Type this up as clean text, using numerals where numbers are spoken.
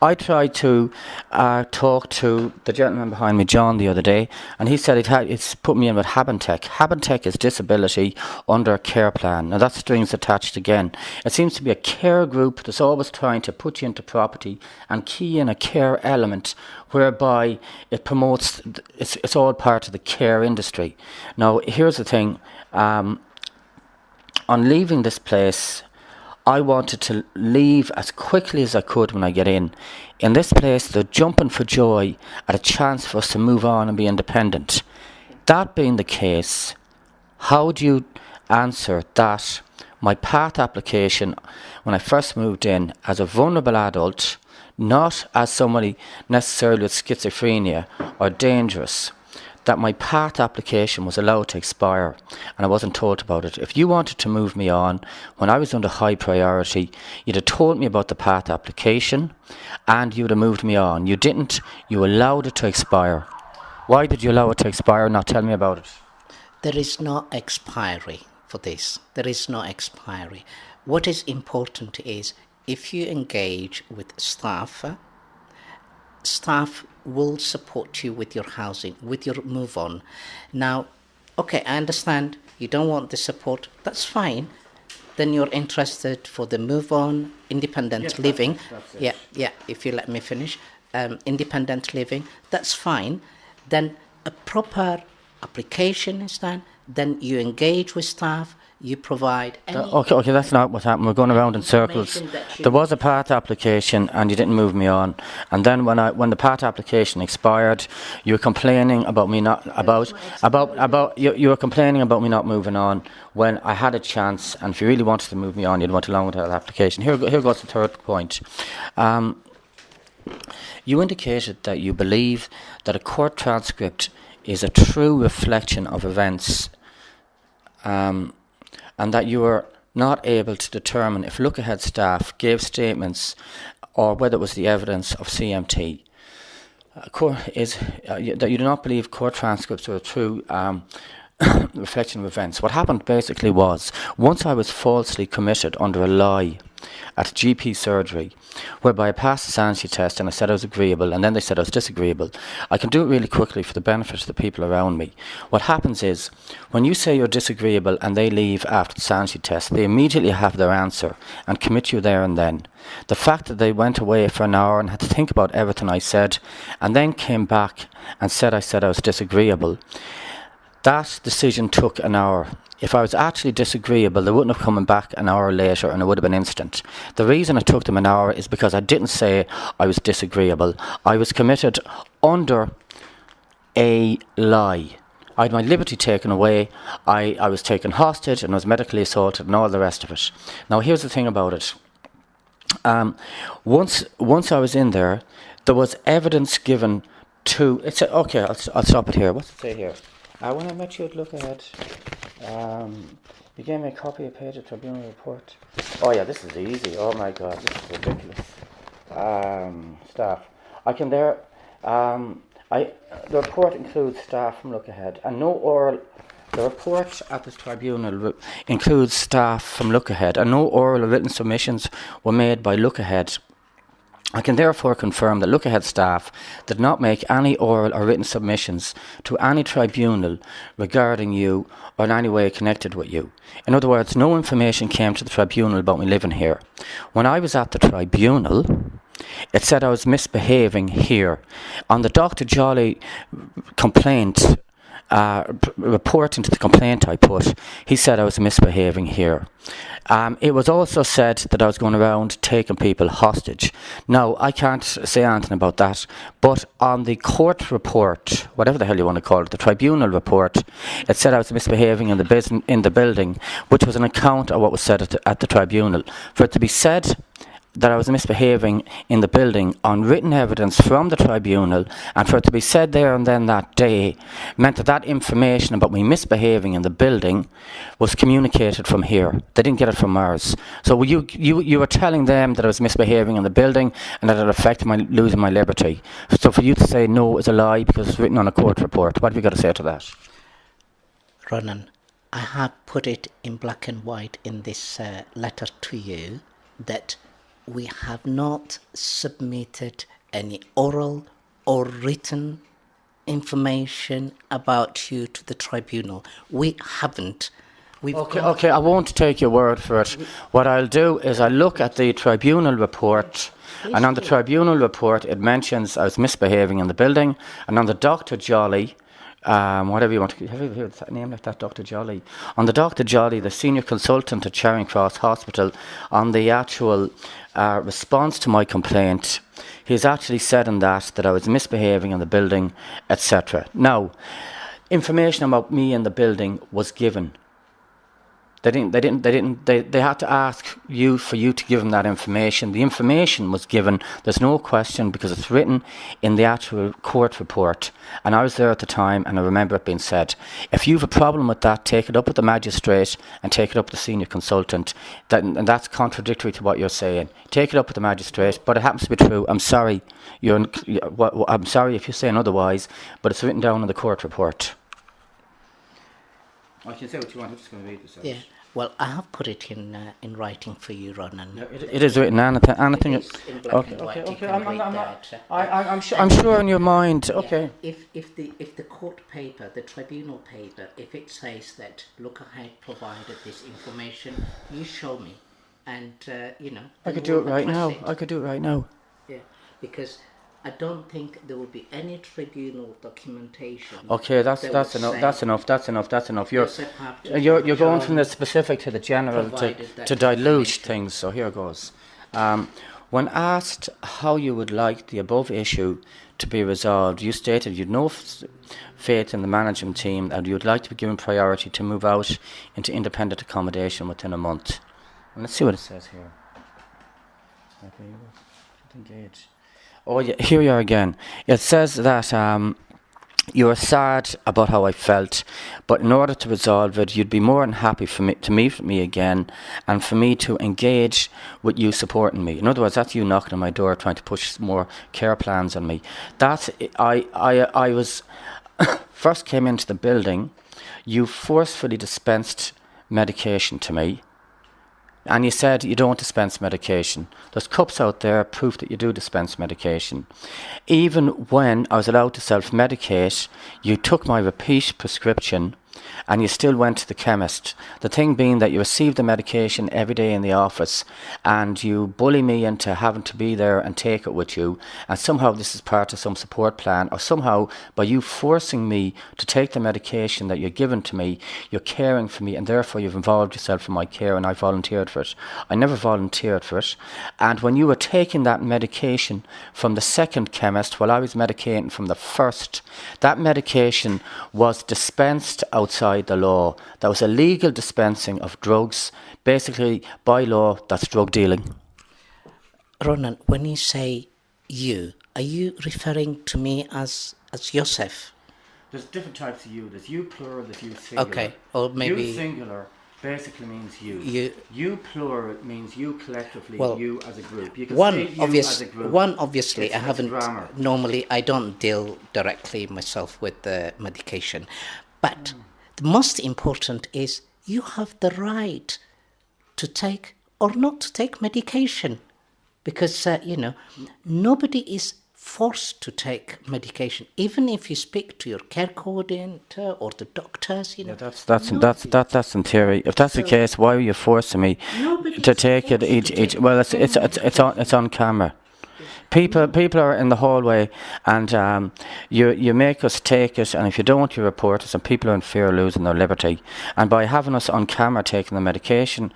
I tried to talk to the gentleman behind me, John, the other day, and he said it's put me in with Habentech. Habentech is disability under a care plan. Now that's strings attached again. It seems to be a care group that's always trying to put you into property and key in a care element whereby it promotes, it's all part of the care industry. Now here's the thing, on leaving this place, I wanted to leave as quickly as I could when I get in. In this place, they're jumping for joy at a chance for us to move on and be independent. That being the case, how do you answer that my PATH application, when I first moved in, as a vulnerable adult, not as somebody necessarily with schizophrenia or dangerous, that my PATH application was allowed to expire and I wasn't told about it. If you wanted to move me on when I was under high priority, you'd have told me about the PATH application and you'd have moved me on. You didn't. You allowed it to expire. Why did you allow it to expire? Now tell me about it. There is no expiry for this. There is no expiry. What is important is if you engage with staff will support you with your housing, with your move on. Now, okay, I understand you don't want the support, that's fine. Then you're interested for the move on, independent living. That's yeah, if you let me finish. Independent living, that's fine. Then a proper application is done, then you engage with staff, you provide any... Okay, that's not what happened. We're going around in circles. There was a PATH application and you didn't move me on. And then when the PATH application expired, you were complaining about me not... You were complaining about me not moving on when I had a chance, and if you really wanted to move me on, you'd want along with that application. Here goes the third point. You indicated that you believe that a court transcript is a true reflection of events, and that you were not able to determine if look-ahead staff gave statements or whether it was the evidence of CMT. That you do not believe court transcripts are a true reflection of events. What happened basically was, once I was falsely committed under a lie at GP surgery, whereby I passed the sanity test and I said I was agreeable, and then they said I was disagreeable. I can do it really quickly for the benefit of the people around me. What happens is, when you say you're disagreeable and they leave after the sanity test, they immediately have their answer and commit you there and then. The fact that they went away for an hour and had to think about everything I said, and then came back and said I was disagreeable, that decision took an hour. If I was actually disagreeable, they wouldn't have come back an hour later and it would have been instant. The reason it took them an hour is because I didn't say I was disagreeable. I was committed under a lie. I had my liberty taken away, I was taken hostage and I was medically assaulted and all the rest of it. Now here's the thing about it. Once I was in there was evidence given to... Okay, I'll stop it here. What's it say here? When I met you at Look Ahead, you gave me a copy of page of tribunal report. Oh yeah, this is easy. Oh my God, this is ridiculous. Staff. The report includes staff from Look Ahead, and the report at this tribunal includes staff from Look Ahead, and no oral or written submissions were made by Look Ahead. I can therefore confirm that Look Ahead staff did not make any oral or written submissions to any tribunal regarding you or in any way connected with you. In other words, no information came to the tribunal about me living here. When I was at the tribunal, it said I was misbehaving here. On the Dr. Jolly complaint, report into the complaint I put, he said I was misbehaving here. It was also said that I was going around taking people hostage. Now, I can't say anything about that, but on the court report, whatever the hell you want to call it, the tribunal report, it said I was misbehaving in the building, which was an account of what was said at the tribunal. For it to be said that I was misbehaving in the building on written evidence from the tribunal, and for it to be said there and then that day, meant that information about me misbehaving in the building was communicated from here. They didn't get it from ours. So you were telling them that I was misbehaving in the building and that it affected my losing my liberty. So for you to say no is a lie because it's written on a court report, what have you got to say to that? Ronan, I have put it in black and white in this letter to you that we have not submitted any oral or written information about you to the tribunal. We haven't. Okay, I won't take your word for it. What I'll do is I'll look at the tribunal report, and on the tribunal report it mentions I was misbehaving in the building, and on the Dr. Jolly, whatever you want to, have you heard that name like that, Dr. Jolly? On the Dr. Jolly, the senior consultant at Charing Cross Hospital, on the actual response to my complaint, he's actually said in that I was misbehaving in the building, etc. Now, information about me in the building was given. They had to ask you for you to give them that information. The information was given. There's no question because it's written in the actual court report. And I was there at the time and I remember it being said, if you have a problem with that, take it up with the magistrate and take it up with the senior consultant. And that's contradictory to what you're saying. Take it up with the magistrate, but it happens to be true. I'm sorry. I'm sorry if you're saying otherwise, but it's written down in the court report. I can say what you want. I'm just going to read this out. Yeah. Well, I have put it in writing for you, Ronan. No, it is written. Anything. It is in black and white. You can read that. I'm sure in your mind. Okay. Yeah, if the court paper, the tribunal paper, if it says that Look Ahead provided this information, you show me, and I could do it right now. I could do it right now. Yeah, because I don't think there will be any tribunal documentation. Okay, that's enough. You're going from the specific to the general to dilute things. So here goes. When asked how you would like the above issue to be resolved, you stated you'd no faith in the management team and you'd like to be given priority to move out into independent accommodation within a month. And let's see what it says here. Engage. Oh, yeah, here you are again. It says that you were sad about how I felt, but in order to resolve it, you'd be more than happy for me to meet with me again and for me to engage with you supporting me. In other words, that's you knocking on my door trying to push more care plans on me. I was first came into the building, you forcefully dispensed medication to me. And you said you don't dispense medication. There's cups out there, proof that you do dispense medication. Even when I was allowed to self-medicate, you took my repeat prescription and you still went to the chemist. The thing being that you received the medication every day in the office and you bully me into having to be there and take it with you, and somehow this is part of some support plan, or somehow by you forcing me to take the medication that you're given to me, you're caring for me and therefore you've involved yourself in my care and I volunteered for it. I never volunteered for it. And when you were taking that medication from the second chemist while I was medicating from the first, that medication was dispensed outside the law. That was a legal dispensing of drugs. Basically, by law, that's drug dealing. Ronan, when you say you, are you referring to me as yousef? There's different types of you. There's you plural, there's you singular. Okay, or maybe... You singular basically means you. You plural means you collectively, well, you as a group. You can one say you obvious, as a group. One obviously, I haven't... grammar. Normally, I don't deal directly myself with the medication. But the most important is you have the right to take or not to take medication. Because, nobody is forced to take medication. Even if you speak to your care coordinator or the doctors, Yeah, that's in theory. If that's the case, why are you forcing me to take it each? Well, it's on camera. People are in the hallway, and you make us take it, and if you don't, you report us, and people are in fear of losing their liberty. And by having us on camera taking the medication,